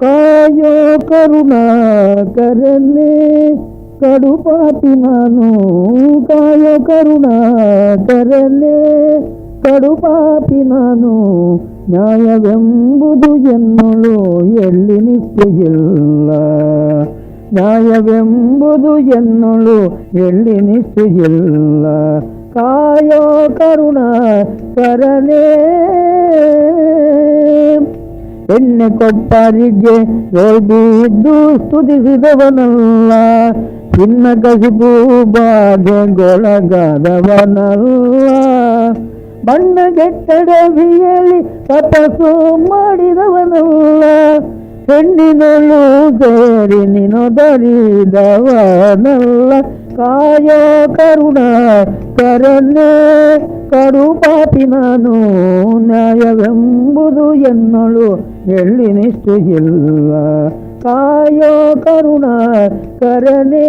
ಕಾಯೋ ಕರುಣಾಕರನೇ ಕಡುಪಾಪಿ ನಾನು, ಕಾಯೋ ಕರುಣಾಕರನೇ ಕಡುಪಾಪಿ ನಾನು. ನ್ಯಾಯವೆಂಬುದು ಎನ್ನಲು ಎಲ್ಲಿ ನಿಶ್ಚಯಿಲ್ಲ, ನ್ಯಾಯವೆಂಬುದು ಎನ್ನಲು ಎಲ್ಲಿ ನಿಶ್ಚಯಿಲ್ಲ. ಕಾಯೋ ಕರುಣಾಕರನೇ ಎಣ್ಣೆ ಕೊಪ್ಪರಿಗೆ ಬಿದ್ದು ಸ್ತುತಿಸಿದವನಲ್ಲ, ಚಿನ್ನ ಕಸಿಪು ಬಾಧೆಗೊಳಗಾದವನಲ್ಲ. ಬಣ್ಣಗೆಟ್ಟಡವಿಯಲ್ಲಿ ತಪಸ್ಸು ಮಾಡಿದವನಲ್ಲ, ಹೆಣ್ಣಿನಲ್ಲೂ ಸೇರಿ ನಿನೊದರಿದವನಲ್ಲ. ಕಾಯೋ ಕರುಣಾಕರನೇ ಕಡುಪಾಪಿ ನಾನು, ನ್ಯಾಯವೆಂಬುದು ಎನ್ನಲು ಎಲ್ಲಿ ನಿಷ್ಠೆಯಿಲ್ಲ. ಕಾಯೋ ಕರುಣಾಕರನೇ.